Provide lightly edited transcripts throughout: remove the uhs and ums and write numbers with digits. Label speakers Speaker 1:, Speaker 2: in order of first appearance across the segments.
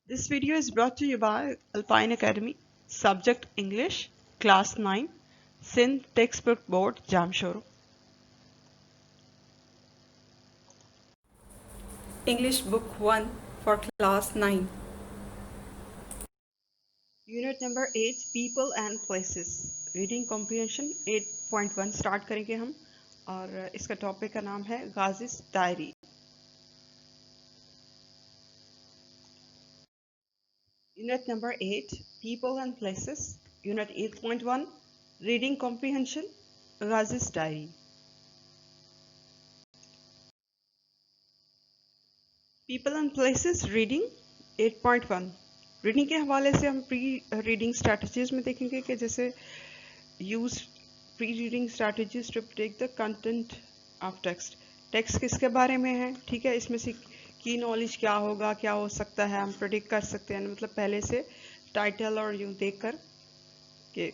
Speaker 1: This video is brought to you by Alpine Academy, subject English, class 9, Sindh Textbook Board, Jamshoro. English Book 1 for class 9. Unit number 8, People and Places. Reading Comprehension 8.1 start करेंगे हम और इसका topic का नाम है गाजिस diary. Unit number 8, People and Places. Unit 8.1, Reading Comprehension, Ghazi's Diary. People and Places Reading 8.1. Reading के हवाले से हम प्री रीडिंग स्ट्रैटेजीज में देखेंगे कि जैसे use pre reading strategies to take the content of text. Text किसके बारे में है, ठीक है, इसमें से की नॉलेज क्या होगा, क्या हो सकता है, हम प्रेडिक्ट कर सकते हैं. मतलब पहले से टाइटल और यूँ देखकर कि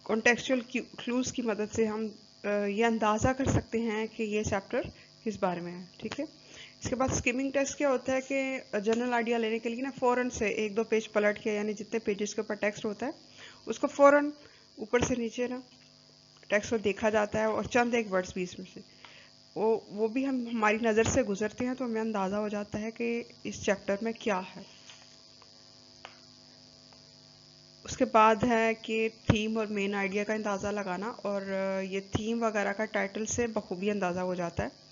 Speaker 1: कॉन्टेक्चुअल क्लूज की मदद से हम ये अंदाज़ा कर सकते हैं कि ये चैप्टर किस बारे में है, ठीक है. इसके बाद स्किमिंग टेक्स्ट क्या होता है कि जनरल आइडिया लेने के लिए ना फ़ौरन से एक दो पेज पलट के, यानी जितने पेजेस के ऊपर टेक्स्ट होता है उसको फ़ौरन ऊपर से नीचे ना टेक्स्ट को देखा जाता है और चंद एक वर्ड्स भी इसमें से वो भी हम हमारी नज़र से गुजरते हैं तो हमें अंदाज़ा हो जाता है कि इस चैप्टर में क्या है. उसके बाद है कि थीम और मेन आइडिया का अंदाज़ा लगाना, और ये थीम वगैरह का टाइटल से बखूबी अंदाज़ा हो जाता है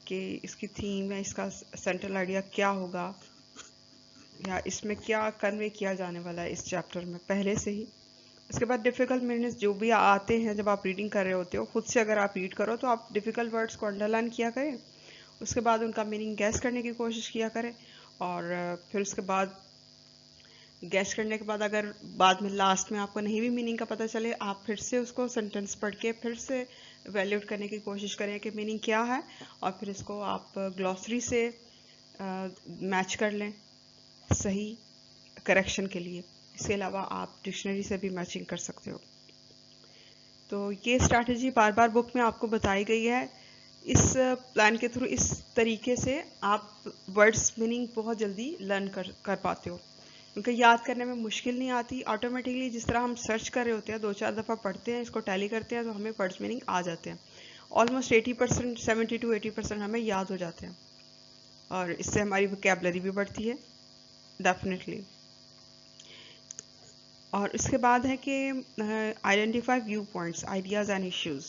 Speaker 1: कि इसकी थीम है, इसका सेंट्रल आइडिया क्या होगा या इसमें क्या कन्वे किया जाने वाला है इस चैप्टर में पहले से ही. उसके बाद डिफ़िकल्ट मीनिंग्स जो भी आते हैं जब आप रीडिंग कर रहे होते हो, खुद से अगर आप रीड करो तो आप डिफ़िकल्ट वर्ड्स को अंडरलाइन किया करें, उसके बाद उनका मीनिंग गैस करने की कोशिश किया करें, और फिर उसके बाद गैस करने के बाद अगर बाद में लास्ट में आपको नहीं भी मीनिंग का पता चले, आप फिर से उसको सेंटेंस पढ़ के फिर से वैल्यूट करने की कोशिश करें कि मीनिंग क्या है, और फिर इसको आप ग्लॉसरी से मैच कर लें सही करेक्शन के लिए. इसके अलावा आप डिक्शनरी से भी मैचिंग कर सकते हो. तो ये स्ट्रैटेजी बार बार बुक में आपको बताई गई है. इस प्लान के थ्रू इस तरीके से आप वर्ड्स मीनिंग बहुत जल्दी लर्न कर पाते हो. उनको याद करने में मुश्किल नहीं आती. ऑटोमेटिकली जिस तरह हम सर्च कर रहे होते हैं, 2-4 दफ़ा पढ़ते हैं, इसको टैली करते हैं तो हमें वर्ड्स मीनिंग आ जाते हैं. ऑलमोस्ट 80%, 70 to 80% हमें याद हो जाते हैं, और इससे हमारी वोकैबुलरी भी बढ़ती है डेफिनेटली. और इसके बाद है कि identify view points, ideas and issues.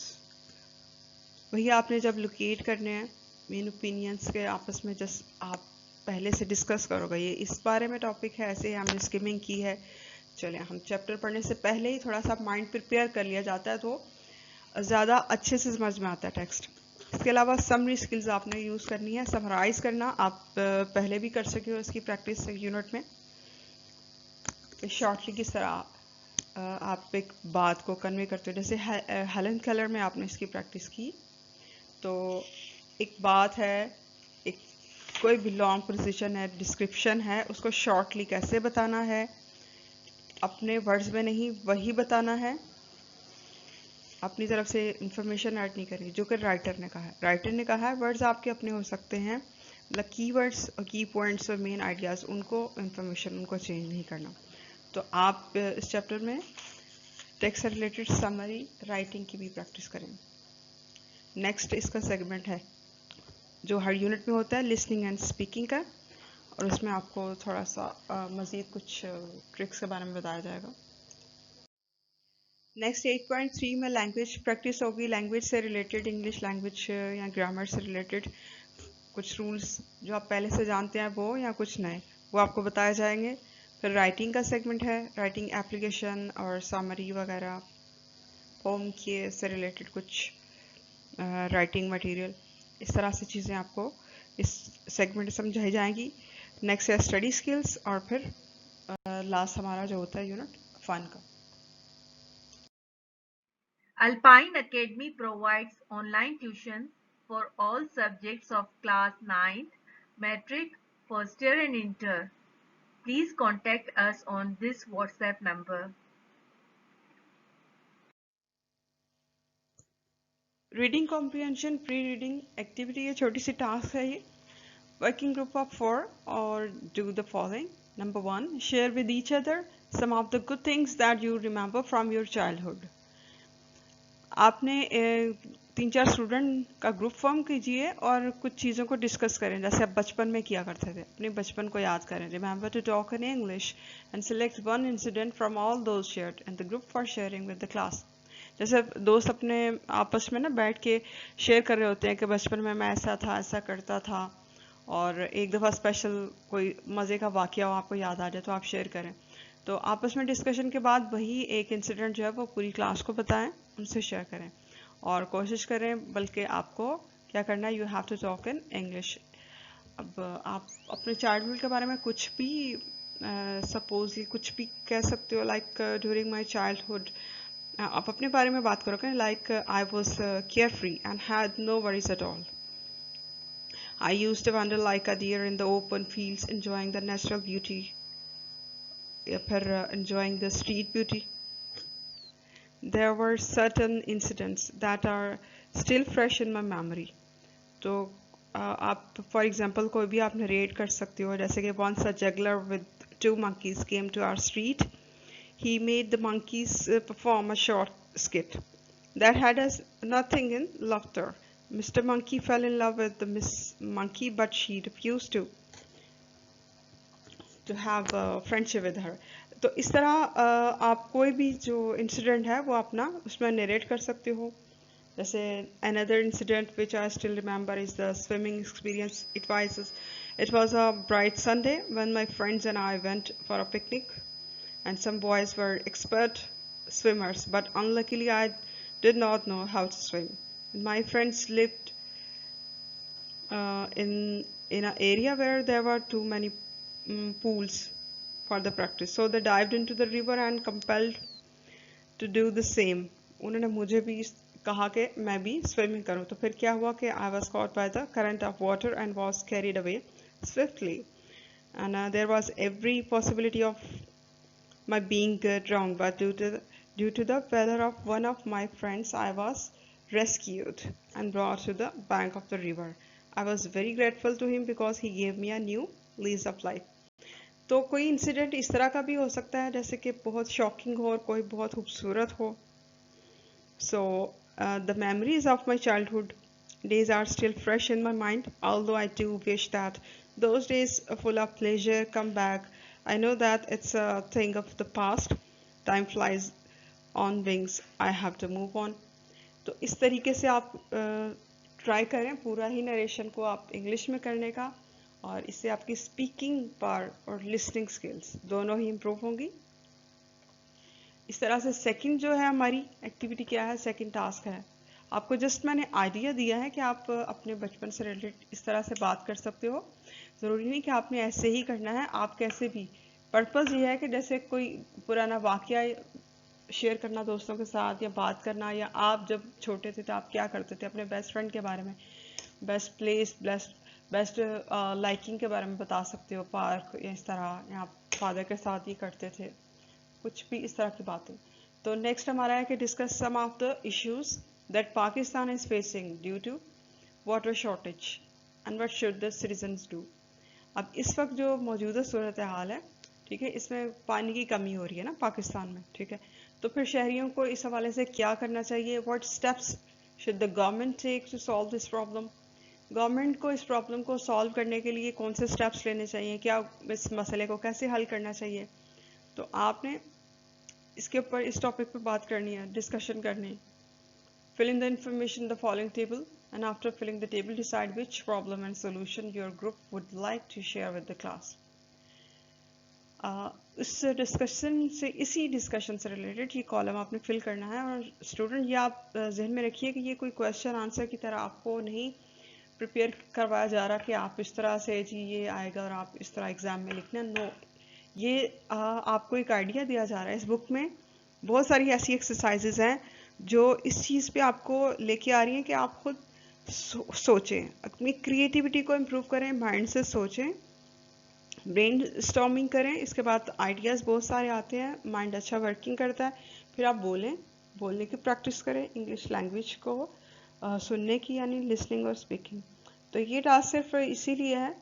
Speaker 1: वही आपने जब लोकेट करने हैं मेन ओपिनियंस के आपस में, जस्ट आप पहले से डिस्कस करोगे ये इस बारे में टॉपिक है, ऐसे हमने स्किमिंग की है, चले हम चैप्टर पढ़ने से पहले ही थोड़ा सा माइंड प्रिपेयर कर लिया जाता है तो ज़्यादा अच्छे से समझ में आता है टेक्स्ट. इसके अलावा समरी स्किल्स आपने यूज़ करनी है. समराइज़ करना आप पहले भी कर सके हो इसकी प्रैक्टिस यूनिट में. शॉर्टली किस तरह आप एक बात को कन्वे करते हो, जैसे हेलन केलर में आपने इसकी प्रैक्टिस की. तो एक बात है, एक कोई भी लॉन्ग प्रोसीजन है, डिस्क्रिप्शन है, उसको शॉर्टली कैसे बताना है, अपने वर्ड्स में नहीं वही बताना है, अपनी तरफ से इंफॉर्मेशन ऐड नहीं करनी, जो कि राइटर ने कहा है. राइटर ने कहा है वर्ड्स आपके अपने हो सकते हैं, मतलब की वर्ड्स और की पॉइंट्स और मेन आइडियाज़, उनको इंफॉर्मेशन उनको चेंज नहीं करना. तो आप इस चैप्टर में टेक्स्ट से रिलेटेड समरी राइटिंग की भी प्रैक्टिस करें. नेक्स्ट इसका सेगमेंट है जो हर यूनिट में होता है, लिसनिंग एंड स्पीकिंग का, और उसमें आपको थोड़ा सा मज़ीद कुछ ट्रिक्स के बारे में बताया जाएगा. नेक्स्ट 8.3 में लैंग्वेज प्रैक्टिस होगी. लैंग्वेज से रिलेटेड, इंग्लिश लैंग्वेज या ग्रामर से रिलेटेड कुछ रूल्स जो आप पहले से जानते हैं वो, या कुछ नए, वो आपको बताए जाएंगे. फिर राइटिंग का सेगमेंट है, राइटिंग एप्लीकेशन और समरी वगैरह, होम के से रिलेटेड कुछ राइटिंग मटेरियल, इस तरह से चीज़ें आपको इस सेगमेंट में समझाई जाएंगी. नेक्स्ट है स्टडी स्किल्स, और फिर लास्ट हमारा जो होता है यूनिट फन का.
Speaker 2: Alpine Academy provides online tuition for all subjects of class 9th, Metric, First Year and Inter. Please contact us on this WhatsApp number.
Speaker 1: Reading comprehension pre reading activity, ये छोटी सी task है. ये Working group of 4 or do the following. Number 1, share with each other some of the good things that you remember from your childhood. आपने 3-4 student का group form कीजिए और कुछ चीज़ों को डिस्कस करें जैसे आप बचपन में किया करते थे, अपने बचपन को याद करें. Remember to talk in English and select one incident from all those shared and the group for sharing with the class. जैसे दोस्त अपने आपस में ना बैठ के शेयर कर रहे होते हैं कि बचपन में मैं ऐसा था, ऐसा करता था, और एक दफ़ा स्पेशल कोई मज़े का वाक़या आपको याद आ जाए तो आप शेयर करें. तो आपस में डिस्कशन के बाद वही एक इंसिडेंट जो है वो पूरी क्लास को बताएं, उनसे शेयर करें और कोशिश करें, बल्कि आपको क्या करना है, you have to talk in English. अब आप अपने चाइल्डहुड के बारे में कुछ भी सपोजली कुछ भी कह सकते हो, लाइक ड्यूरिंग माई चाइल्डहुड आप अपने बारे में बात करोगे, like I was carefree and had no worries at all. I used to wander like a deer in the open fields, enjoying the natural beauty, enjoying the street beauty. There were certain incidents that are still fresh in my memory. तो आप for example कोई भी आप narrate कर सकते हो, जैसे कि once a juggler with 2 monkeys came to our street. He made the monkeys perform a short skit that had us nothing in laughter. Mr. Monkey fell in love with the Miss Monkey, but she refused to have a friendship with her. तो इस तरह आप कोई भी जो incident है वो अपना उसमें नरेट कर सकते हो. जैसे another incident which I still remember is the swimming experience. It was a bright Sunday when my friends and I went for a picnic, and some boys were expert swimmers, but unluckily I did not know how to swim. My friends lived in an area where there were too many pools for the practice, so they dived into the river and compelled to do the same. उन्होंने मुझे भी कहा कि मैं भी swimming करूं. तो फिर क्या हुआ कि I was caught by the current of water and was carried away swiftly, and there was every possibility of my being drowned, but due to the valor of one of my friends, I was rescued and brought to the bank of the river. I was very grateful to him because he gave me a new lease of life. तो कोई incident इस तरह का भी हो सकता है जैसे कि बहुत शॉकिंग हो और कोई बहुत खूबसूरत हो. So the memories of my childhood days are still fresh in my mind, although I do wish that those days full of pleasure come back. I know that it's a thing of the past. Time flies on wings. I have to move on. तो इस तरीके से आप try करें पूरा ही narration को आप English में करने का, और इससे आपकी स्पीकिंग पावर और लिसनिंग स्किल्स दोनों ही इम्प्रूव होंगी. इस तरह से सेकंड जो है हमारी एक्टिविटी क्या है, सेकंड टास्क है, आपको जस्ट मैंने आइडिया दिया है कि आप अपने बचपन से रिलेटेड इस तरह से बात कर सकते हो. ज़रूरी नहीं कि आपने ऐसे ही करना है, आप कैसे भी. पर्पज़ ये है कि जैसे कोई पुराना वाक़या शेयर करना दोस्तों के साथ, या बात करना, या आप जब छोटे थे तो आप क्या करते थे, अपने बेस्ट फ्रेंड के बारे में, बेस्ट प्लेस, बेस्ट लाइकिंग के बारे में बता सकते हो, पार्क या इस तरह, या आप फादर के साथ ही करते थे, कुछ भी इस तरह की बातें. तो नेक्स्ट हमारा है कि discuss some of the issues that Pakistan is facing due to water shortage and what should the citizens do. अब इस वक्त जो मौजूदा सूरत हाल है, ठीक है, इसमें पानी की कमी हो रही है ना पाकिस्तान में, ठीक है, तो फिर शहरियों को इस हवाले से क्या करना चाहिए, what steps should the government take to solve this problem. Government को इस प्रॉब्लम को सॉल्व करने के लिए कौन से स्टेप्स लेने चाहिए, क्या इस मसले को कैसे हल करना चाहिए. तो आपने इसके ऊपर इस टॉपिक पे बात करनी है, डिस्कशन करनी है. Fill in the information in the following table, and after filling the table decide which problem and solution your group would like to share with the class. इस डिस्कशन से, इसी डिस्कशन से रिलेटेड ये column आपने fill करना है. और student ये आप जहन में रखिए कि ये कोई क्वेश्चन आंसर की तरह आपको नहीं प्रिपेयर करवाया जा रहा कि आप इस तरह से जी ये आएगा और आप इस तरह एग्जाम में लिखना. नो, ये आपको एक आइडिया दिया जा रहा है. इस बुक में बहुत सारी ऐसी एक्सरसाइजेज हैं जो इस चीज़ पे आपको लेके आ रही हैं कि आप खुद सोचें, अपनी क्रिएटिविटी को इम्प्रूव करें, माइंड से सोचें, ब्रेन स्टॉर्मिंग करें. इसके बाद आइडियाज़ बहुत सारे आते हैं, माइंड अच्छा वर्किंग करता है. फिर आप बोलने की प्रैक्टिस करें, इंग्लिश लैंग्वेज को सुनने की, यानी लिसनिंग और स्पीकिंग. तो ये टास्क सिर्फ इसीलिए है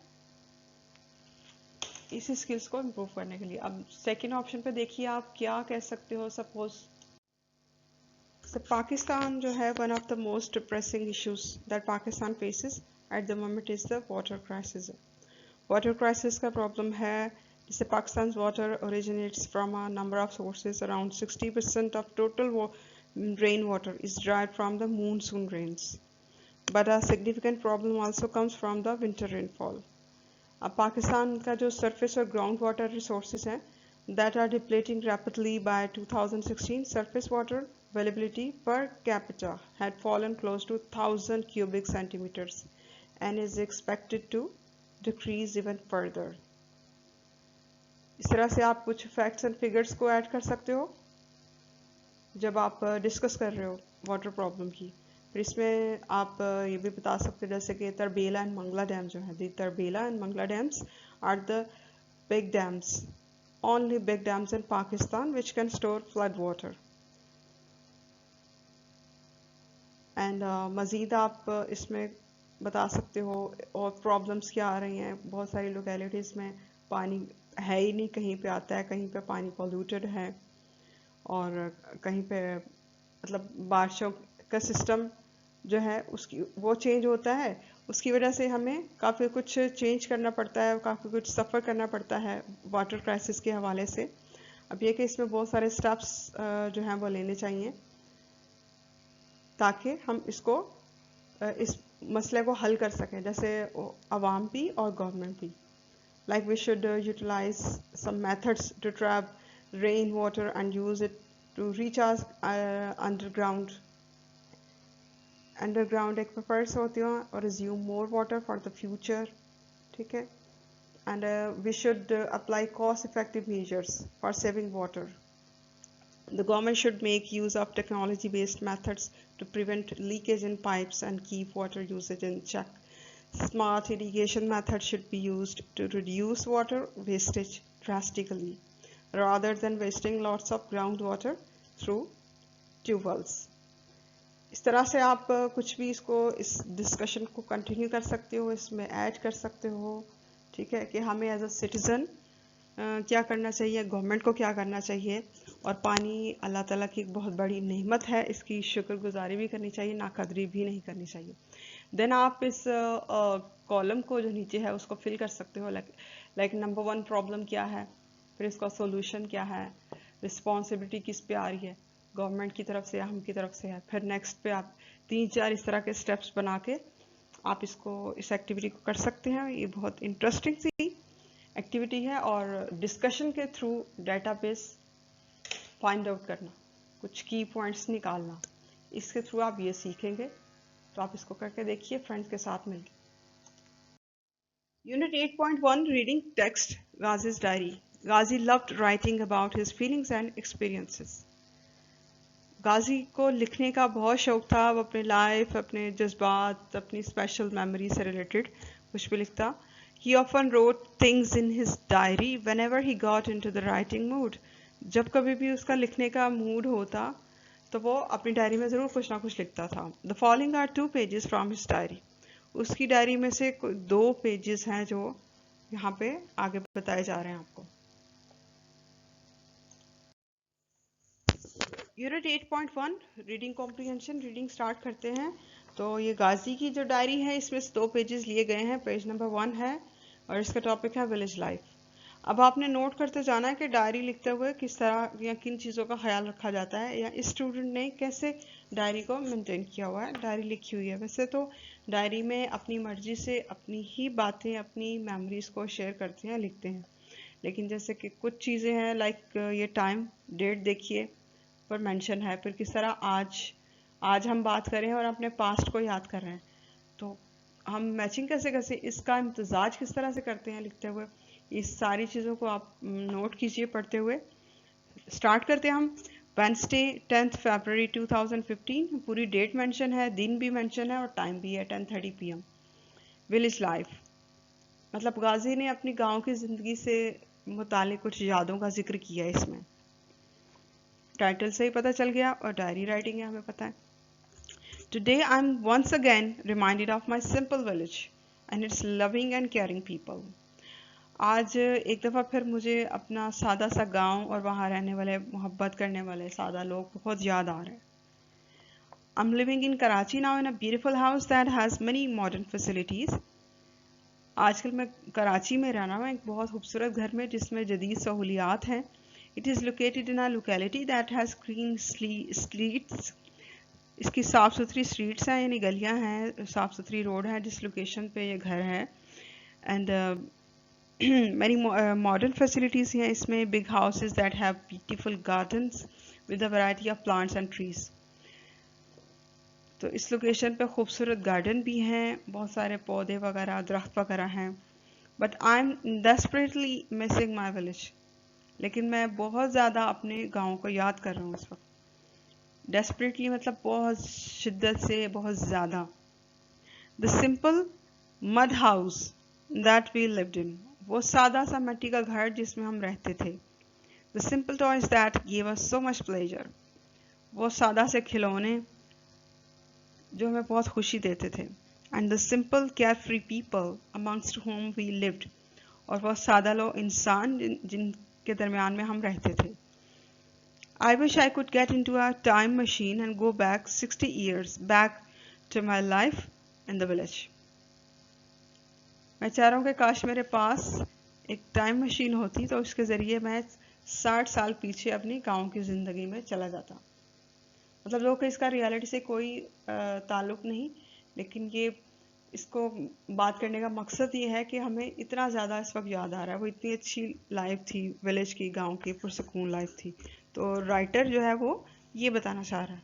Speaker 1: इसी स्किल्स को इम्प्रूव करने के लिए। अब सेकेंड ऑप्शन पे देखिए आप क्या कह सकते हो। सपोज पाकिस्तान जो है, one of the most pressing issues that Pakistan faces at the moment is the water crisis. Water crisis का प्रॉब्लम है, जिससे Pakistan water originates from a number of sources. Around 60% of total rain water is derived from the monsoon rains, but a significant problem also comes from the winter rainfall. अब पाकिस्तान का जो surface और ground water resources हैं that are depleting rapidly by 2016, surface water availability per capita had fallen close to 1000 cubic centimeters and is expected to decrease even further. इस तरह से आप कुछ फैक्ट्स एंड फिगर्स को ऐड कर सकते हो जब आप डिस्कस कर रहे हो वाटर प्रॉब्लम की। फिर इसमें आप ये भी बता सकते हो जैसे कि तरबेला एंड मंगला डैम जो है, the Tarbela and Mangla dams are the big dams, only big dams in Pakistan which can store flood water. And मज़ीद आप इसमें बता सकते हो और प्रॉब्लम्स क्या आ रही हैं। बहुत सारी लोकेलिटीज़ में पानी है ही नहीं, कहीं पे आता है, कहीं पे पानी पॉल्यूटेड है, और कहीं पे मतलब बारिशों का सिस्टम जो है उसकी वो चेंज होता है, उसकी वजह से हमें काफ़ी कुछ चेंज करना पड़ता है, काफ़ी कुछ सफ़र करना पड़ता है वाटर क्राइसिस के हवाले से। अब ये कि इसमें बहुत सारे स्टेप्स जो हैं वो लेने चाहिए ताकि हम इसको इस मसले को हल कर सकें, जैसे अवाम भी और गवर्नमेंट भी। Like we should utilize some methods to trap rain water and use it to recharge underground aquifers होती हैं और resume more water for the future. ठीक है, and we should apply cost effective measures for saving water. The government should make use of technology-based methods to prevent leakage in pipes and keep water usage in check. Smart irrigation methods should be used to reduce water wastage drastically, rather than wasting lots of groundwater through tube wells. इस तरह से आप कुछ भी इसको इस discussion को continue कर सकते हो, इसमें ऐड कर सकते हो। ठीक है, कि हमें एज अ सिटीज़न क्या करना चाहिए, गवर्नमेंट को क्या करना चाहिए, और पानी अल्लाह ताला की एक बहुत बड़ी नेमत है, इसकी शुक्रगुजारी भी करनी चाहिए, नाकदरी भी नहीं करनी चाहिए। देन आप इस कॉलम को जो नीचे है उसको फिल कर सकते हो, लाइक नंबर 1 प्रॉब्लम क्या है, फिर इसका सोल्यूशन क्या है, रिस्पॉन्सिबिलिटी किस पे आ रही है, गवर्नमेंट की तरफ से या हम की तरफ से है। फिर नेक्स्ट पे आप 3-4 इस तरह के स्टेप्स बना के आप इसको इस एक्टिविटी को कर सकते हैं। ये बहुत इंटरेस्टिंग सी एक्टिविटी है, और डिस्कशन के थ्रू डेटाबेस फाइंड आउट करना, कुछ की पॉइंट्स निकालना, इसके थ्रू आप ये सीखेंगे। तो आप इसको करके देखिए फ्रेंड्स के साथ मिलकर। Unit 8.1 reading text Ghazi's diary. Ghazi loved writing about his feelings and experiences. Ghazi को लिखने का बहुत शौक था, वो अपने लाइफ, अपने जज्बात, अपनी स्पेशल मेमोरी से रिलेटेड कुछ भी लिखता। He often wrote things in his diary whenever he got into the writing mood. जब कभी भी उसका लिखने का मूड होता तो वो अपनी डायरी में ज़रूर कुछ ना कुछ लिखता था। The following are 2 pages from his diary. उसकी डायरी में से 2 पेजेस हैं जो यहाँ पे आगे बताए जा रहे हैं आपको। Unit 8.1 reading comprehension. Reading start करते हैं। तो ये गाजी की जो डायरी है इसमें से 2 पेजेस लिए गए हैं। पेज नंबर 1 है और इसका टॉपिक है विलेज लाइफ। अब आपने नोट करते जाना है कि डायरी लिखते हुए किस तरह या किन चीज़ों का ख्याल रखा जाता है, या इस स्टूडेंट ने कैसे डायरी को मेंटेन किया हुआ है, डायरी लिखी हुई है। वैसे तो डायरी में अपनी मर्जी से अपनी ही बातें, अपनी मेमोरीज को शेयर करते हैं, लिखते हैं, लेकिन जैसे कि कुछ चीज़ें हैं लाइक ये टाइम डेट देखिए पर मेंशन है, फिर किस तरह आज हम बात कर रहे हैं और अपने पास्ट को याद कर रहे हैं, तो हम मैचिंग कैसे कैसे इसका इम्तजाज किस तरह से करते हैं लिखते हुए, इस सारी चीज़ों को आप नोट कीजिए पढ़ते हुए। स्टार्ट करते हैं हम। वेंसडे 10 फरवरी 2015, पूरी डेट मेंशन है, दिन भी मेंशन है और टाइम भी है 10:30 PM। विलेज लाइफ मतलब गाजी ने अपनी गांव की ज़िंदगी से मुतालिक कुछ यादों का जिक्र किया है इसमें। टाइटल से ही पता चल गया, और डायरी राइटिंग है हमें पता है। Today I'm once again reminded of my simple village and its loving and caring people. आज एक दफ़ा फिर मुझे अपना सादा सा गांव और वहाँ रहने वाले मोहब्बत करने वाले सादा लोग बहुत याद आ रहे हैं। I'm living in Karachi now in a beautiful house that has many modern facilities. आजकल मैं कराची में रहना हूँ एक बहुत खूबसूरत घर में जिसमें जदीद सहूलियात हैं। It is located in a locality that has clean streets. इसकी साफ़ सुथरी स्ट्रीट्स हैं, यानी गलियाँ हैं, साफ़ सुथरी रोड है जिस लोकेशन पे ये घर है। एंड many modern facilities हैं इसमें, big houses that have beautiful gardens with a variety of plants and trees. तो इस लोकेशन पे खूबसूरत गार्डन भी हैं, बहुत सारे पौधे वगैरह दरख्त वगैरह हैं। But I am desperately missing my village, लेकिन मैं बहुत ज़्यादा अपने गाँव को याद कर रहा हूँ इस वक्त। डेस्परेटली मतलब बहुत शिद्दत से, बहुत ज़्यादा। The simple mud house that we lived in, वो सादा सा मिट्टी का घर जिसमें हम रहते थे। The simple toys that give us so much pleasure, वो सादा से खिलौने जो हमें बहुत खुशी देते थे। And the simple carefree people amongst home we lived, और वो सादा लोग इंसान जिनके दरमियान में हम रहते थे। I wish I could get into a time machine and go back 60 years back to my life in the village. मैं चाह रहा हूँ कि काश मेरे पास एक टाइम मशीन होती तो उसके ज़रिए मैं 60 साल पीछे अपनी गाँव की ज़िंदगी में चला जाता। मतलब लोग कि इसका रियलिटी से कोई ताल्लुक नहीं, लेकिन ये इसको बात करने का मकसद ये है कि हमें इतना ज़्यादा इस वक्त याद आ रहा है। वो इतनी अच्छी लाइफ थी विलेज की, गांव की पुरसकून लाइफ थी। तो राइटर जो है वो ये बताना चाह रहा है।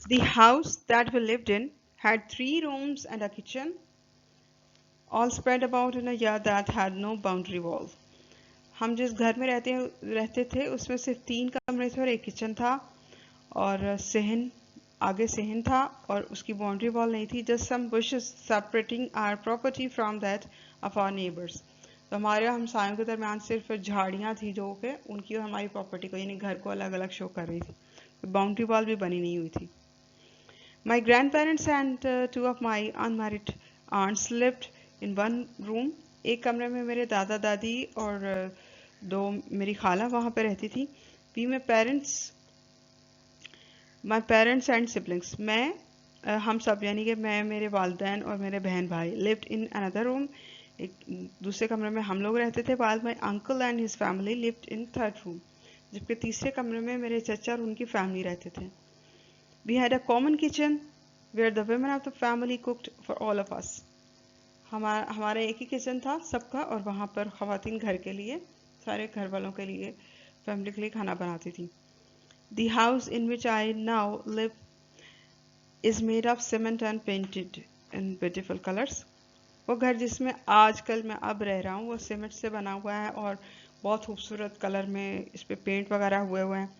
Speaker 1: The house that we lived in had 3 rooms and a kitchen, all spread about in a yard that had no boundary wall. हम जिस घर में रहते थे उसमें सिर्फ 3 कमरे थे और एक किचन था, और सहन आगे सहन था, और उसकी बाउंड्री वॉल नहीं थी। Just some bushes separating our property from that of our neighbours. तो हमारे हमसायों के दरमियान सिर्फ झाड़ियाँ थी जो कि उनकी और हमारी प्रॉपर्टी को, यानी घर को अलग अलग शो कर रही थी। तो बाउंड्री वॉल भी बनी नहीं हुई थी। My grand parents and 2 of my unmarried aunts lived in one room. एक कमरे में मेरे दादा दादी और 2 मेरी खाला वहाँ पे रहती थी। We my parents and siblings, हम सब यानी कि मैं, मेरे वालिदैन और मेरे बहन भाई लिव्ड इन अनदर रूम, एक दूसरे कमरे में हम लोग रहते थे। while my uncle and his family lived in third room, जबकि तीसरे कमरे में मेरे चचा और उनकी फैमिली रहते थे। We had a common kitchen where the women of the family cooked for all of us. हमारा एक ही किचन था सबका, और वहाँ पर ख़वातीन घर के लिए, सारे घर वालों के लिए, फैमिली के लिए खाना बनाती थी। The house in which I now live is made of cement and painted in beautiful colors. वो घर जिसमें आजकल मैं अब रह रहा हूँ वो सीमेंट से बना हुआ है और बहुत खूबसूरत कलर में इस पे पेंट वगैरह हुए हुए हैं।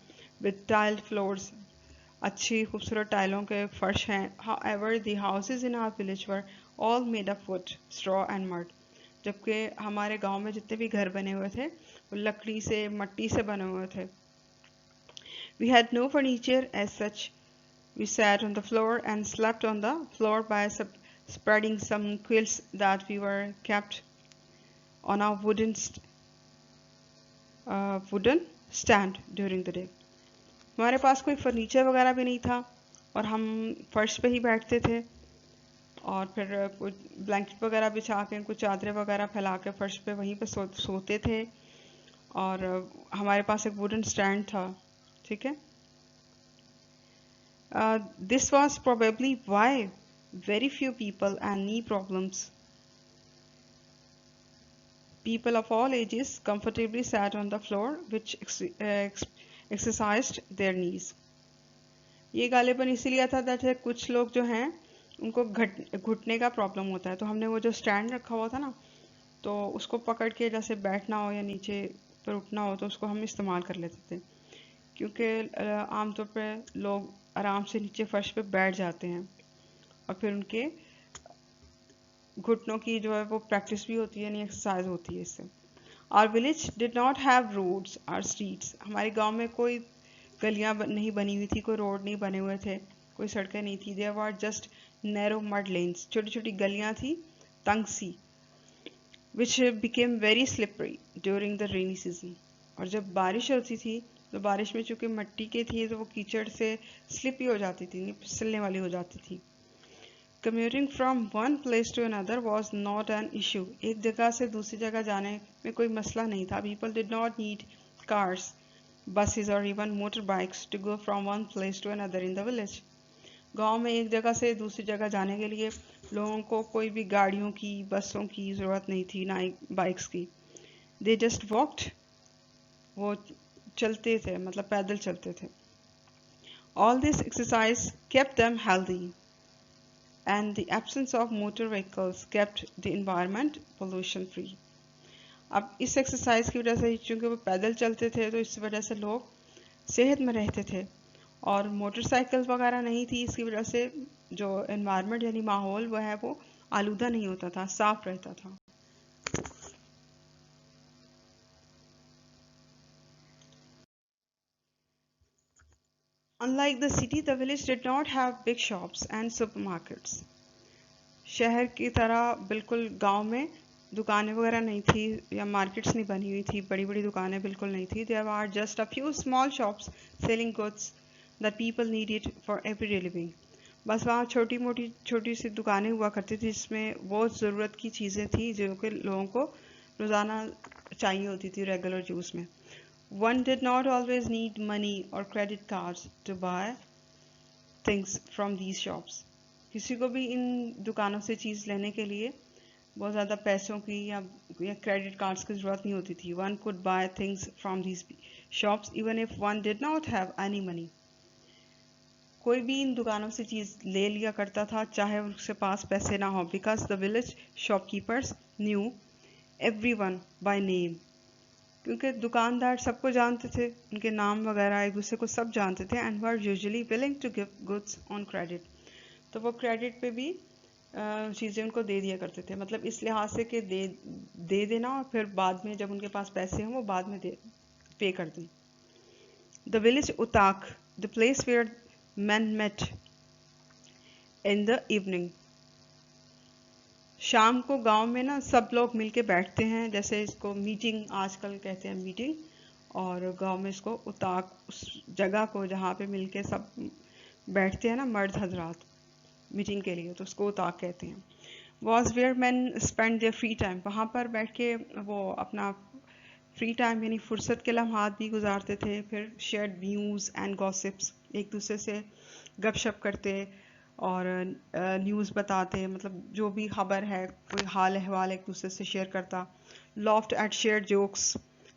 Speaker 1: With tiled floors, अच्छी खूबसूरत टाइलों के फर्श हैं। However, the houses in our village were all made of wood, straw and mud. जबकि हमारे गांव में जितने भी घर बने हुए थे वो लकड़ी से, मट्टी से बने हुए थे। We had no furniture as such. We sat on the floor and slept on the floor by spreading some quilts that we were kept on a wooden stand during the day. हमारे पास कोई furniture वगैरह भी नहीं था और हम फर्श पे ही बैठते थे, और फिर कुछ ब्लैंकेट वगैरह बिछा के, कुछ चादरें वगैरह फैला के फर्श पे वहीं पे सोते थे, और हमारे पास एक वुडन स्टैंड था। ठीक है। This was probably why very few people and knee problems, people of all ages comfortably sat on the floor which exercised their knees. ये गालिबन इसीलिए था कि कुछ लोग जो हैं उनको घुटने का प्रॉब्लम होता है, तो हमने वो जो स्टैंड रखा हुआ था ना, तो उसको पकड़ के जैसे बैठना हो या नीचे पर उठना हो तो उसको हम इस्तेमाल कर लेते थे, क्योंकि आमतौर पे लोग आराम से नीचे फर्श पे बैठ जाते हैं और फिर उनके घुटनों की जो है वो प्रैक्टिस भी होती है, यानी एक्सरसाइज होती है इससे। Our village did not have roads or streets. हमारे गांव में कोई गलियां नहीं बनी हुई थी, कोई रोड नहीं बने हुए थे, कोई सड़कें नहीं थी। There were just narrow mud lanes. छोटी छोटी गलियां थी Tangsi, which became very slippery during the rainy season. और जब बारिश होती थी तो बारिश में चूंकि मिट्टी की थी तो वो कीचड़ से स्लिपी हो जाती थी, फिसलने वाली हो जाती थी. Commuting from one place to another was not an issue. एक जगह से दूसरी जगह जाने में कोई मसला नहीं था. People did not need cars, buses or even motorbikes to go from one place to another in the village. गांव में एक जगह से दूसरी जगह जाने के लिए लोगों को कोई भी गाड़ियों की, बसों की ज़रूरत नहीं थी, ना ही बाइक्स की. They just walked. वो चलते थे, मतलब पैदल चलते थे. All this exercise kept them healthy, and the absence of motor vehicles kept the environment pollution free. अब इस एक्सरसाइज की वजह से, चूंकि वो पैदल चलते थे, तो इस वजह से लोग सेहत में रहते थे, और मोटरसाइकिल वगैरह नहीं थी. इसकी वजह से जो एनवायरनमेंट यानी माहौल वो है वो आलूदा नहीं होता था, साफ रहता था. Unlike the city, the village did not have big shops and supermarkets. शहर की तरह बिल्कुल गांव में दुकानें वगैरह नहीं थी या मार्केट्स नहीं बनी हुई थी, बड़ी बड़ी दुकानें बिल्कुल नहीं थी. There were just a few small shops selling goods that people needed for everyday living. बस वहाँ छोटी सी दुकानें हुआ करती थी जिसमें वो ज़रूरत की चीज़ें थी जो कि लोगों को रोज़ाना चाहिए होती थी रेगुलर यूज़ में. One did not always need money or credit cards to buy things from these shops. किसी को भी इन दुकानों से चीज़ लेने के लिए बहुत ज़्यादा पैसों की या क्रेडिट कार्ड्स की ज़रूरत नहीं होती थी. One could buy things from these shops even if one did not have any money. कोई भी इन दुकानों से चीज़ ले लिया करता था चाहे उसके पास पैसे ना हो, because the village shopkeepers knew everyone by name. क्योंकि दुकानदार सबको जानते थे, उनके नाम वगैरह एक दूसरे को सब जानते थे. And were usually willing to give goods on credit. तो वो क्रेडिट पे भी चीज़ें उनको दे दिया करते थे, मतलब इस लिहाज से कि दे देना और फिर बाद में जब उनके पास पैसे हों वो बाद में पे कर दें. The village Utak, the place where men met in the evening. शाम को गांव में ना सब लोग मिलके बैठते हैं, जैसे इसको मीटिंग आजकल कहते हैं मीटिंग, और गांव में इसको उताक, उस जगह को जहाँ पे मिलके सब बैठते हैं ना मर्द हजरात मीटिंग के लिए, तो उसको उताक कहते हैं. was where men spend their free time. वहाँ पर बैठ के वो अपना फ्री टाइम यानी फुर्सत के लम्हात भी गुजारते थे. फिर शेयर्ड व्यूज़ एंड गॉसिप्स, एक दूसरे से गपशप करते और न्यूज़ बताते, मतलब जो भी खबर है कोई हाल अहवाल एक दूसरे से शेयर करता. लॉफ्ट एट शेयर जोक्स,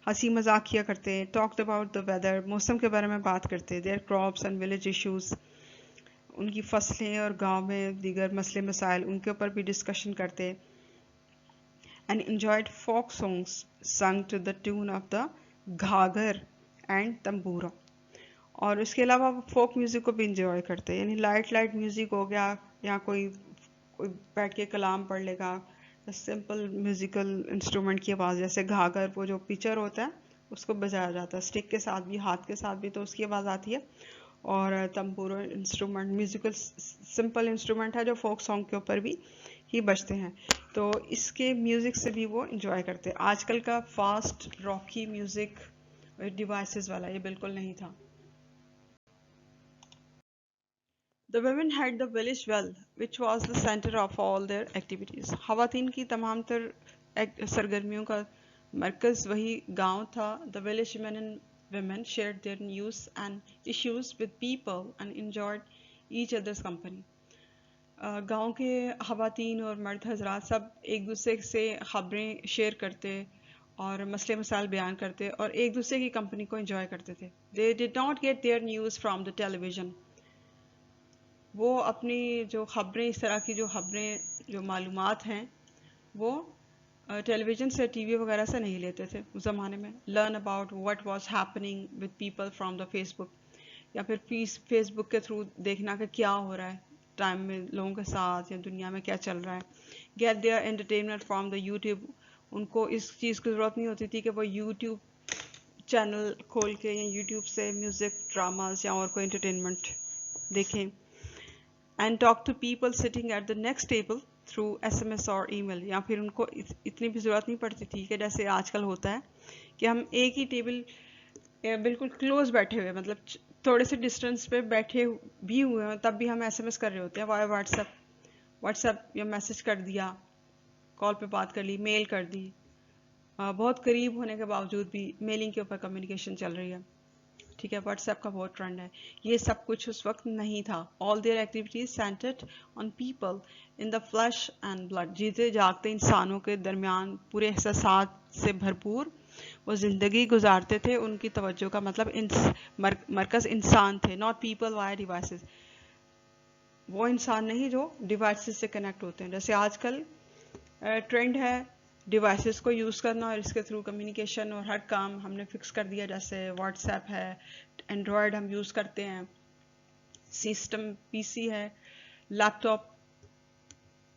Speaker 1: हंसी मजाक किया करते. टॉक्ड अबाउट द वेदर, मौसम के बारे में बात करते. There crops and village issues, उनकी फसलें और गांव में दीगर मसले मसाइल उनके ऊपर भी डिस्कशन करते. and enjoyed folk songs sung to the tune of the घाघर and तंबूरा. और इसके अलावा वो फोक म्यूज़िक को भी इंजॉय करते हैं, यानी लाइट म्यूज़िक हो गया, या कोई बैठ के कलाम पढ़ लेगा, सिंपल म्यूज़िकल इंस्ट्रूमेंट की आवाज़, जैसे घाघर वो जो पिचर होता है उसको बजाया जाता है स्टिक के साथ भी, हाथ के साथ भी, तो उसकी आवाज़ आती है. और तंबूरा इंस्ट्रूमेंट म्यूज़िकल सिंपल इंस्ट्रूमेंट है जो फोक सॉन्ग के ऊपर भी ही बजते हैं, तो इसके म्यूज़िक से भी वो इंजॉय करते हैं. आजकल का फास्ट रॉकी म्यूज़िक डिवाइसेस वाला ये बिल्कुल नहीं था. The women had the village well, which was the center of all their activities. ख़वातीन की तमाम तर सरगर्मियों का मरकज़ वही गांव था. The village men and women shared their news and issues with people and enjoyed each other's company. गांव के ख़वातीन और मर्द हजरात सब एक दूसरे से ख़बरें शेयर करते और मसले मसाइल बयान करते और एक दूसरे की कंपनी को एंजॉय करते थे. They did not get their news from the television. वो अपनी जो ख़बरें, इस तरह की जो ख़बरें, जो मालूमात हैं, वो टेलीविज़न से, टीवी वगैरह से नहीं लेते थे उस ज़माने में. Learn about what was happening with people from the Facebook, या फिर फेसबुक के थ्रू देखना कि क्या हो रहा है टाइम में लोगों के साथ या दुनिया में क्या चल रहा है. Get their entertainment from the YouTube. उनको इस चीज़ की ज़रूरत नहीं होती थी कि वो यूट्यूब चैनल खोल के या यूट्यूब से म्यूज़िक, ड्रामास या और कोई एंटरटेनमेंट देखें. And talk to people sitting at the next table through SMS और ईमेल, या फिर उनको इतनी भी ज़रूरत नहीं पड़ती थी कि जैसे आजकल होता है कि हम एक ही टेबल बिल्कुल क्लोज बैठे हुए, मतलब थोड़े से डिस्टेंस पे बैठे भी हुए हैं, तब भी हम SMS कर रहे होते हैं वाया व्हाट्सएप या मैसेज कर दिया, कॉल पे बात कर ली, मेल कर दी। बहुत करीब होने के बावजूद भी मेलिंग के ऊपर कम्युनिकेशन चल रही है। ठीक है, व्हाट्सएप का बहुत ट्रेंड है। ये सब कुछ उस वक्त नहीं था। All there activities centred on people in the flesh and blood. जीते जागते इंसानों के दरमियान पूरे एहसासात से भरपूर वो जिंदगी गुजारते थे। उनकी तवज्जो का मतलब मरकज इंसान थे, नॉट पीपल वाया डिवाइसेस। वो इंसान नहीं जो डिवाइसेस से कनेक्ट होते हैं। जैसे आजकल ट्रेंड है डिवाइसेस को यूज़ करना और इसके थ्रू कम्युनिकेशन और हर काम हमने फिक्स कर दिया। जैसे व्हाट्सएप है, एंड्रॉयड हम यूज़ करते हैं, सिस्टम PC है, लैपटॉप,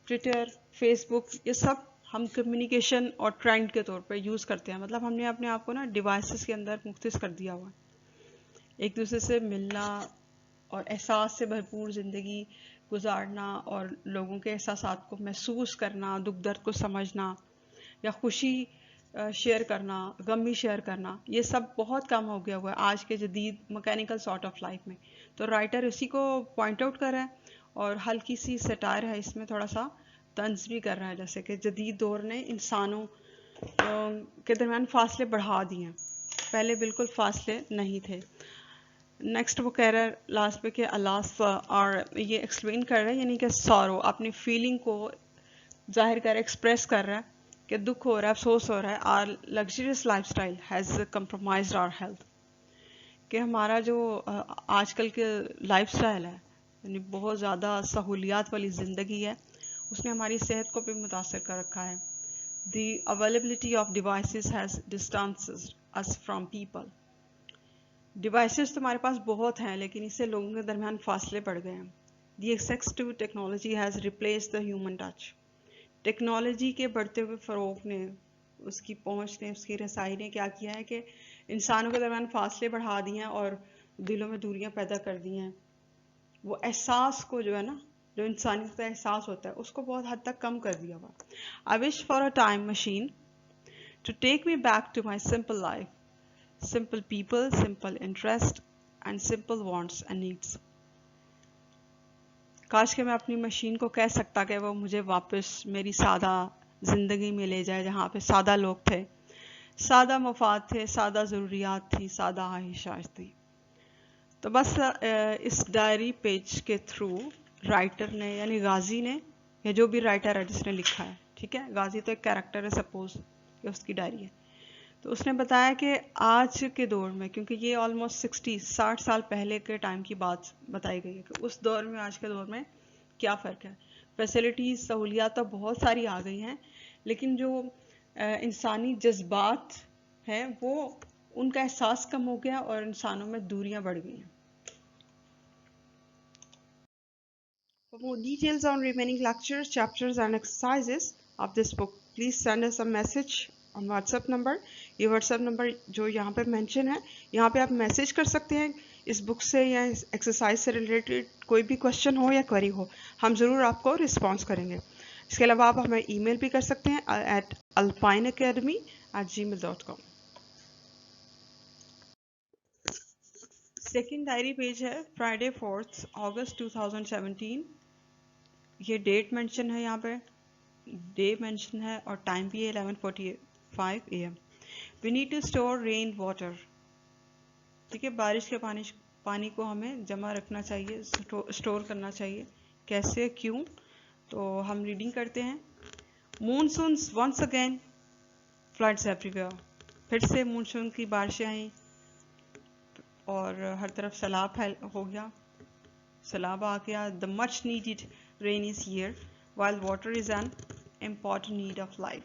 Speaker 1: ट्विटर, फेसबुक, ये सब हम कम्युनिकेशन और ट्रेंड के तौर पे यूज़ करते हैं। मतलब हमने अपने आप को ना डिवाइसेस के अंदर मुख्तस कर दिया हुआ है। एक दूसरे से मिलना और एहसास से भरपूर ज़िंदगी गुजारना और लोगों के एहसासात को महसूस करना, दुख दर्द को समझना या खुशी शेयर करना, गम भी शेयर करना, ये सब बहुत कम हो गया हुआ है आज के जदीद मैकेनिकल सॉर्ट ऑफ लाइफ में। तो राइटर इसी को पॉइंट आउट कर रहा है और हल्की सी सटायर है इसमें, थोड़ा सा तंज भी कर रहा है। जैसे कि जदीद दौर ने इंसानों के दरमियान फासले बढ़ा दिए हैं, पहले बिल्कुल फासले नहीं थे। नेक्स्ट वो कह रहा है लास्ट पे कि अलास, और ये एक्सप्लेन कर रहा है यानी कि सॉरो, अपनी फीलिंग को जाहिर कर, एक्सप्रेस कर रहा है कि दुख हो रहा है, अफसोस हो रहा है। Our luxurious lifestyle has compromised our health, कि हमारा जो आजकल के लाइफस्टाइल है यानी बहुत ज़्यादा सहूलियात वाली ज़िंदगी है, उसने हमारी सेहत को भी मुतासर कर रखा है। The availability of devices has distanced us from people. Devices तो हमारे पास बहुत हैं, लेकिन इससे लोगों के दरमियान फासले बढ़ गए हैं। The access to technology has replaced the human touch. Technology के बढ़ते हुए फ़रोग ने, उसकी पहुंच ने, उसकी रसाई ने क्या किया है कि इंसानों के दरमियान फासले बढ़ा दिए हैं और दिलों में दूरियां पैदा कर दी हैं। वो एहसास को जो है ना, जो इंसानियत का एहसास होता है, उसको बहुत हद तक कम कर दिया हुआ। I wish for a time machine to take me back to my simple life, simple people, simple interest and simple wants and needs. काश के मैं अपनी मशीन को कह सकता कि वो मुझे वापस मेरी सादा ज़िंदगी में ले जाए, जहाँ पे सादा लोग थे, सादा मफाद थे, सादा ज़रूरियात थी, सादा ख्वाहिशात थी। तो बस इस डायरी पेज के थ्रू राइटर ने यानी गाजी ने, या जो भी राइटर है जिसने लिखा है, ठीक है, गाजी तो एक कैरेक्टर है सपोज कि उसकी डायरी है, तो उसने बताया कि आज के दौर में, क्योंकि ये ऑलमोस्ट 60 साल पहले के टाइम की बात बताई गई है, कि उस दौर में आज के दौर में क्या फ़र्क है। फैसिलिटीज़, सहूलियात तो बहुत सारी आ गई हैं, लेकिन जो इंसानी जज्बात हैं वो, उनका एहसास कम हो गया और इंसानों में दूरियां बढ़ गई हैं। For more details on remaining lectures, chapters and exercises of this book, please send us a message on WhatsApp number। ये WhatsApp नंबर जो यहाँ पे मेंशन है, यहाँ पे आप मैसेज कर सकते हैं इस बुक से या इस एक्सरसाइज से रिलेटेड कोई भी क्वेश्चन हो या क्वेरी हो, हम ज़रूर आपको रिस्पॉन्स करेंगे। इसके अलावा आप हमें ईमेल भी कर सकते हैं at alpineacademy@gmail.com। Second diary page है फ्राइडे 4 अगस्त 2017। ये डेट मेंशन है, यहाँ पे डे मेंशन है और टाइम भी है 11:45 AM। We need to store rain water. ठीक है, बारिश के पानी को हमें जमा रखना चाहिए, स्टोर करना चाहिए। कैसे, क्यों, तो हम रीडिंग करते हैं। मूनसून्स वंस अगेन फ्लड्स एवरीवेयर। फिर से मूनसून की बारिशें आई और हर तरफ सैलाब हो गया, सैलाब आ गया। The much needed rain is here while water is an important need of life।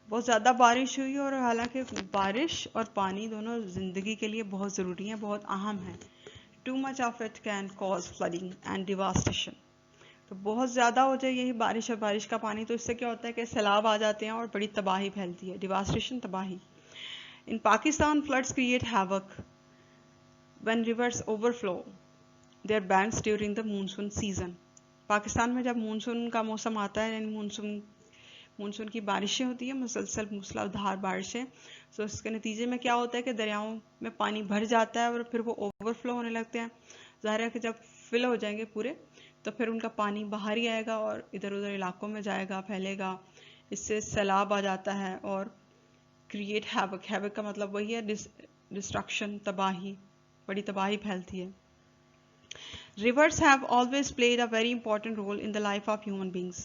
Speaker 1: बहुत ज़्यादा बारिश हुई और हालांकि बारिश और पानी दोनों ज़िंदगी के लिए बहुत ज़रूरी हैं, बहुत अहम हैं। Too much of it can cause flooding and devastation. तो बहुत ज़्यादा हो जाए यही बारिश और बारिश का पानी, तो इससे क्या होता है कि सैलाब आ जाते हैं और बड़ी तबाही फैलती है, डिवास्टेशन, तबाही। In Pakistan floods create havoc when rivers overflow their banks during the monsoon season। Pakistan में जब मानसून का मौसम आता है, यानी मानसून की बारिशें होती है, मुसलसल मूसलाधार बारिशें, तो इसके नतीजे में क्या होता है कि दरियाओं में पानी भर जाता है और फिर वो ओवरफ्लो होने लगते हैं। ज़ाहिर है कि जब फिल हो जाएंगे पूरे, तो फिर उनका पानी बाहर ही आएगा और इधर उधर इलाकों में जाएगा, फैलेगा। इससे सैलाब आ जाता है और क्रिएट हैवक। हैवक का मतलब वही है डिस्ट्रक्शन, तबाही, बड़ी तबाही फैलती है। Rivers have always played a very important role in the life of human beings.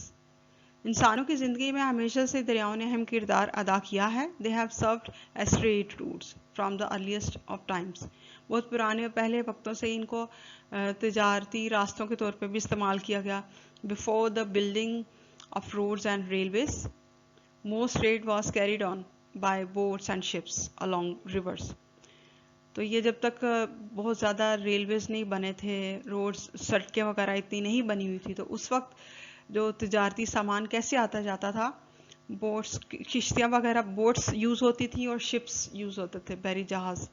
Speaker 1: इंसानों की ज़िंदगी में हमेशा से दरियाओं ने अहम किरदार अदा किया है। They have served as trade routes from the earliest of times. बहुत पुराने और पहले वक्तों से इनको तिजारती रास्तों के तौर पर भी इस्तेमाल किया गया। Before the building of roads and railways, most trade was carried on by boats and ships along rivers. तो ये जब तक बहुत ज़्यादा रेलवेज़ नहीं बने थे, रोड्स, सड़कें वगैरह इतनी नहीं बनी हुई थी, तो उस वक्त जो तिजारती सामान कैसे आता जाता था, बोट्स, किश्तियाँ वगैरह, बोट्स यूज़ होती थी और शिप्स यूज़ होते थे, बहरी जहाज़,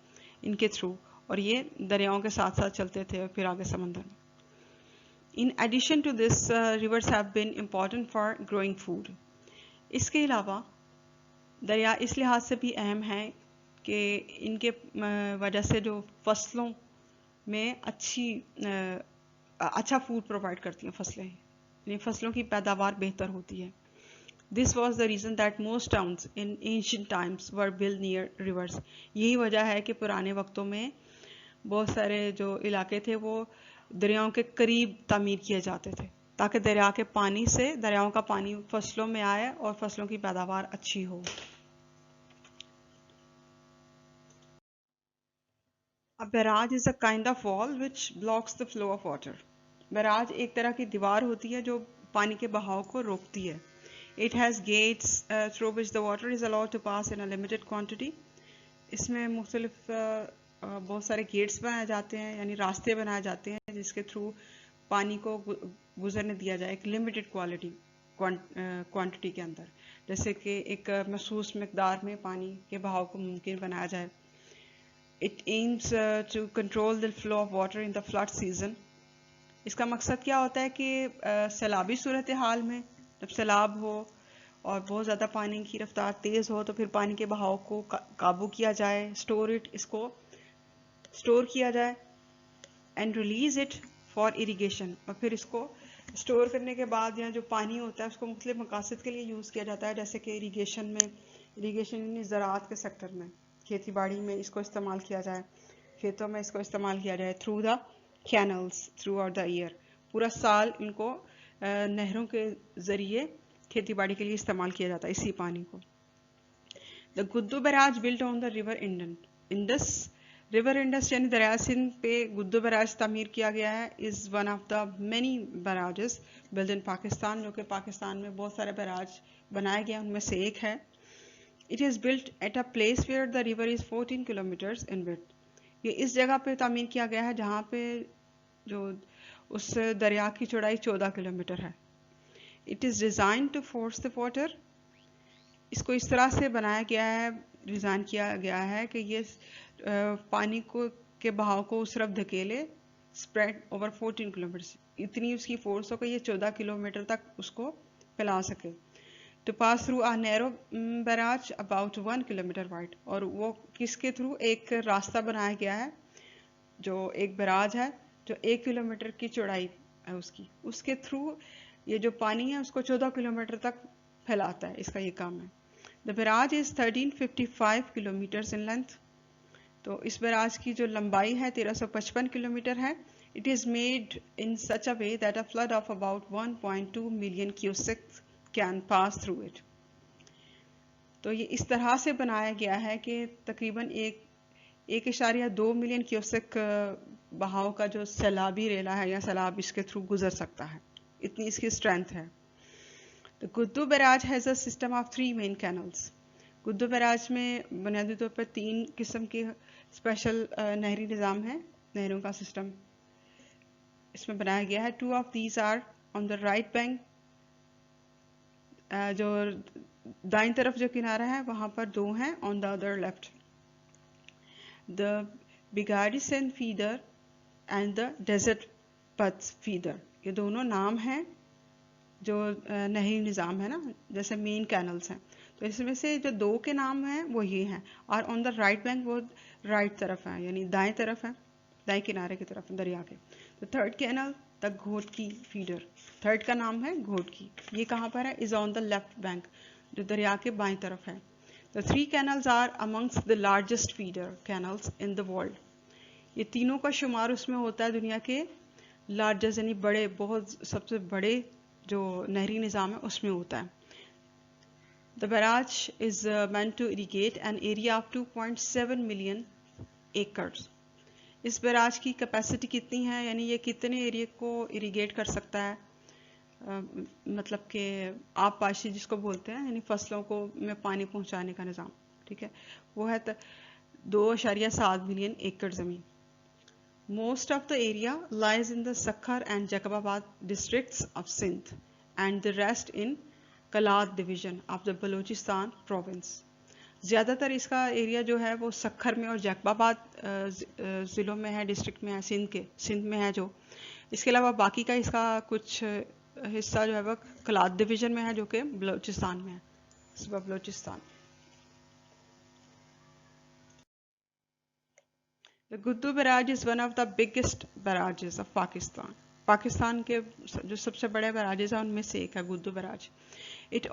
Speaker 1: इनके थ्रू, और ये दरियाओं के साथ साथ चलते थे और फिर आगे समंदर में। In addition to this, rivers have been important for growing food. इसके अलावा दरिया इस लिहाज से भी अहम है कि इनके वजह से जो फसलों में अच्छा फूड प्रोवाइड करती हैं फसलें, यानी फसलों की पैदावार बेहतर होती है। This was the reason that most towns in ancient times were build near reverse. यही वजह है कि पुराने वक्तों में बहुत सारे जो इलाके थे वो दरियाओं के करीब तामीर किए जाते थे, ताकि दरियाओं का पानी फसलों में आए और फसलों की पैदावार अच्छी हो। A barrage is a kind of wall which blocks the flow of water. Barrage एक तरह की दीवार होती है जो पानी के बहाव को रोकती है। It has gates through which the water is allowed to pass in a limited quantity. इसमें मुख्तलिफ बहुत सारे गेट्स बनाए जाते हैं, यानी रास्ते बनाए जाते हैं जिसके थ्रू पानी को गुजरने दिया जाए एक लिमिटेड क्वांटिटी के अंदर, जैसे कि एक महसूस मकदार में पानी के बहाव को मुमकिन बनाया जाए। It aims to control the flow of water in the flood season. इसका मकसद क्या होता है कि सैलाबी सूरत हाल में जब सैलाब हो और बहुत ज़्यादा पानी की रफ्तार तेज़ हो, तो फिर पानी के बहाव को काबू किया जाए, इसको स्टोर किया जाए, and release it for irrigation. और फिर इसको स्टोर करने के बाद या जो पानी होता है उसको मुख्तलिफ मकासद के लिए यूज़ किया जाता है, जैसे कि इरिगेशन यानी ज़राअत के सेक्टर में, खेती बाड़ी में इसको इस्तेमाल किया जाए, खेतों में इसको इस्तेमाल किया जाए, through the canals through out the year. पूरा साल इनको नहरों के ज़रिए खेती बाड़ी के लिए इस्तेमाल किया जाता है इसी पानी को। The गुद्दू barrage built on the river Indus. River Indus यानी दरिया सिंध पे गुद्दू बैराज तामीर किया गया है। Is one of the many barrages built in Pakistan, जो कि पाकिस्तान में बहुत सारे बैराज बनाए गए, उनमें से एक है। It is built at a place where the river is 14 kilometers in width. ये इस जगह पे तामीर किया गया है जहाँ पे जो उस दरिया की चौड़ाई 14 किलोमीटर है। It is designed to force the water. इसको इस तरह से बनाया गया है, डिज़ाइन किया गया है कि ये पानी के बहाव को उस तरफ धकेले, स्प्रेड ओवर 14 किलोमीटर, इतनी उसकी फोर्स हो कि ये 14 किलोमीटर तक उसको फैला सके। To pass through a narrow barrage about 1 kilometer wide. और वो किसके थ्रू, एक रास्ता बनाया गया है जो एक बैराज है जो 1 किलोमीटर की चौड़ाई है उसके थ्रू ये जो पानी है उसको 14 किलोमीटर तक फैलाता है, इसका ये काम है। The barrage is 1355 kilometers in length. तो इस बैराज की जो लंबाई है 1355 किलोमीटर है। It is made in such a way that a flood of about 1.2 million cusics can pass through it. तो ये इस तरह से बनाया गया है कि तकरीबन 1.2 मिलियन क्यूसेक बहाव का जो सैलाबी रेला है या सैलाब इसके थ्रू गुजर सकता है, इतनी इसकी स्ट्रेंथ है। तो Guddu barrage has a system of 3 main canals. Guddu barrage में बुनियादी तौर पर 3 किस्म के स्पेशल नहरी निज़ाम है, नहरों का सिस्टम इसमें बनाया गया है। 2 of these are on the right bank. जो दाईं तरफ जो किनारा है वहाँ पर 2 हैं, on the other left. The Bigarisen feeder and the Desert Path feeder. ये दोनों नाम हैं जो नहरी निज़ाम है ना, जैसे मेन कैनल्स हैं। तो इसमें से जो दो के नाम हैं वो ये हैं, और ऑन द राइट बैंक वो राइट तरफ है, यानी दाएं तरफ है, दाएं किनारे की तरफ दरिया के। तो third canal the Ghotki feeder, third का नाम है घोटकी, ये कहाँ पर है, is on the left bank, जो दरिया के बाएं तरफ है। The three canals are amongst the largest feeder canals in the world, ये तीनों का शुमार उसमें होता है दुनिया के लार्जेस्ट यानी बड़े, बहुत सबसे बड़े जो नहरी निज़ाम है उसमें होता है। The barrage is meant to irrigate an area of 2.7 million acres। इस बैराज की कैपेसिटी कितनी है, यानी ये कितने एरिया को इरिगेट कर सकता है, मतलब कि आप पाशी जिसको बोलते हैं, यानी फसलों को में पानी पहुंचाने का निज़ाम, ठीक है, वो है 2.7 मिलियन एकड़ ज़मीन। Most of the area lies in the Sakhar and Jacobabad districts of Sindh and the rest in Kalat division of the Balochistan province। ज़्यादातर इसका एरिया जो है वो सखर में और जैकबाबाद ज़िलों में है, डिस्ट्रिक्ट में है, सिंध में है जो। इसके अलावा बाकी का इसका कुछ हिस्सा जो है वो कलात डिवीजन में है, जो कि बलोचिस्तान में है, सुबह Balochistan. The Guddu barrage is one of the biggest barrages of Pakistan। Pakistan के जो सबसे बड़े बैराजेस हैं उनमें से एक है गुद्दू barrage. It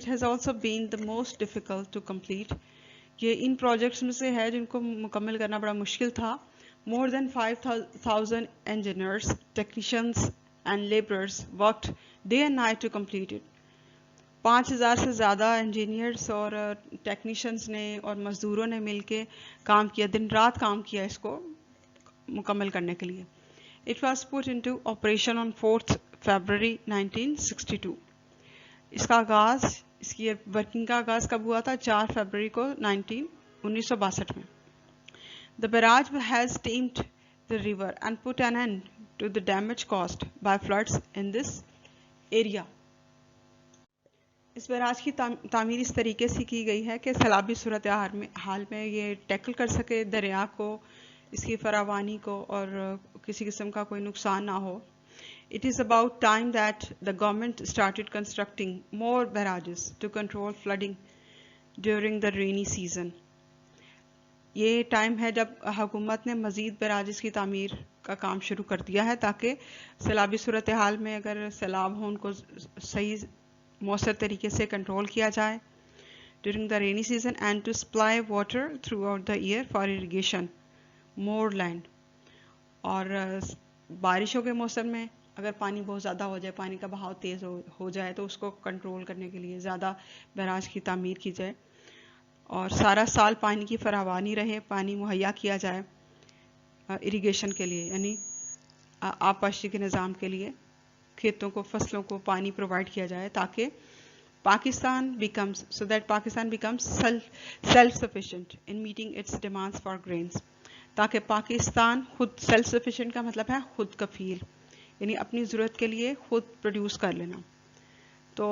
Speaker 1: has also been the most difficult to complete। ये इन प्रोजेक्ट्स में से है जिनको मुकम्मल करना बड़ा मुश्किल था। More than 5,000 engineers, technicians and laborers worked day and night to complete it। 5,000 से ज़्यादा इंजीनियर्स और टेक्नीशियंस ने और मज़दूरों ने मिलके काम किया, दिन रात काम किया इसको मुकम्मल करने के लिए। It was put into operation on 4 फरवरी 1962। इसका आगाज़, इसकी वर्किंग का आगाज़ कब हुआ था, 4 फरवरी को 1962 में। The barrage has tamed the river and put an end to the damage caused by floods in this area. इस बैराज की तामीर इस तरीके से की गई है कि सैलाबी सूरत हाल में ये टैकल कर सके दरिया को, इसकी फरावानी को, और किसी किस्म का कोई नुकसान ना हो। It is about time that the government started constructing more barrages to control flooding during the rainy season। ये टाइम है जब हुकूमत ने मज़ीद बैराजेस की तामीर का काम शुरू कर दिया है, ताकि सैलाबी सूरत हाल में अगर सैलाब हो उनको सही मौसर तरीके से कंट्रोल किया जाए during the rainy season and to supply water throughout the year for irrigation more land. और बारिशों के मौसम में अगर पानी बहुत ज़्यादा हो जाए, पानी का बहाव तेज़ हो जाए, तो उसको कंट्रोल करने के लिए ज़्यादा बैराज की तामीर की जाए और सारा साल पानी की फरावानी रहे, पानी मुहैया किया जाए इरीगेशन के लिए, यानी आबपाशी के निज़ाम के लिए खेतों को, फसलों को पानी प्रोवाइड किया जाए, ताकि Pakistan becomes self sufficient in meeting it's demands for grains. ताकि पाकिस्तान खुद सेल्फ सफिशिएंट का मतलब है खुद कफील, यानी अपनी ज़रूरत के लिए खुद प्रोड्यूस कर लेना। तो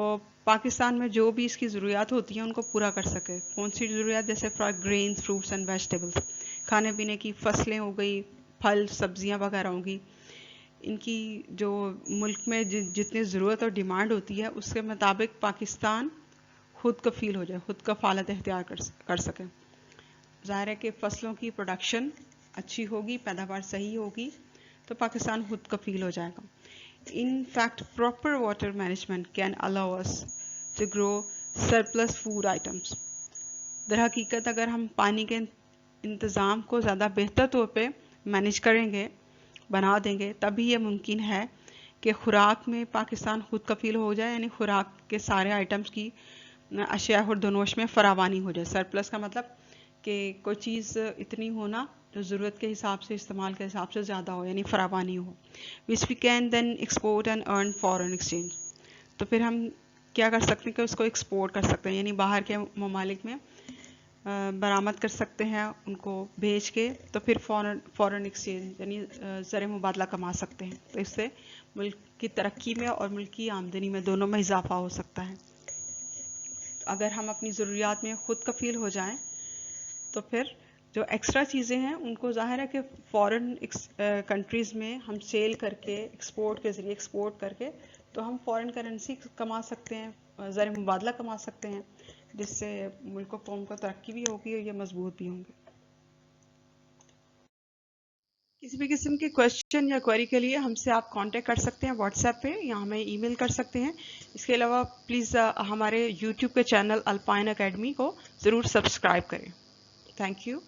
Speaker 1: पाकिस्तान में जो भी इसकी ज़रूरियात होती हैं उनको पूरा कर सके। कौन सी ज़रूरियात, जैसे for grains, fruits and vegetables, खाने पीने की फसलें हो गई, फल सब्जियां वगैरह होंगी, इनकी जो मुल्क में जितनी ज़रूरत और डिमांड होती है उसके मुताबिक पाकिस्तान खुद कफील हो जाए, खुद कफालत इख्तियार कर सके। ज़ाहिर है कि फ़सलों की प्रोडक्शन अच्छी होगी, पैदावार सही होगी, तो पाकिस्तान खुद कफील हो जाएगा। In fact proper water management can allow us to grow surplus food items. दर हकीकत अगर हम पानी के इंतज़ाम को ज़्यादा बेहतर तौर पे मैनेज करेंगे, बना देंगे, तभी ये मुमकिन है कि खुराक में पाकिस्तान खुद कफील हो जाए, यानी खुराक के सारे आइटम्स की अशिया खुर्दनोश में फरावानी हो जाए। सरप्लस का मतलब कि कोई चीज़ इतनी होना जो ज़रूरत के हिसाब से, इस्तेमाल के हिसाब से ज़्यादा हो, यानी फरावानी हो, which we can then export and earn foreign exchange. तो फिर हम क्या कर सकते हैं कि उसको एक्सपोर्ट कर सकते हैं, यानी बाहर के ममालिक में बरामद कर सकते हैं, उनको भेज के, तो फिर फॉरेन एक्सचेंज यानी ज़र मुबादला कमा सकते हैं। तो इससे मुल्क की तरक्की में और मुल्क की आमदनी में दोनों में इजाफा हो सकता है। तो अगर हम अपनी ज़रूरियात में ख़ुद कफील हो जाएं तो फिर जो एक्स्ट्रा चीज़ें हैं उनको ज़ाहिर है कि फॉरेन कंट्रीज़ में हम सेल करके एक्सपोर्ट के ज़रिए एक्सपोर्ट करके तो हम फॉरेन करेंसी कमा सकते हैं, ज़र मुबादला कमा सकते हैं, जिससे मुल्क कौम को तरक्की भी होगी और ये मजबूत भी होंगे। किसी भी किस्म के क्वेश्चन या क्वेरी के लिए हमसे आप कांटेक्ट कर सकते हैं व्हाट्सएप पे या हमें ईमेल कर सकते हैं। इसके अलावा प्लीज़ हमारे यूट्यूब के चैनल अल्पाइन एकेडमी को ज़रूर सब्सक्राइब करें। Thank you.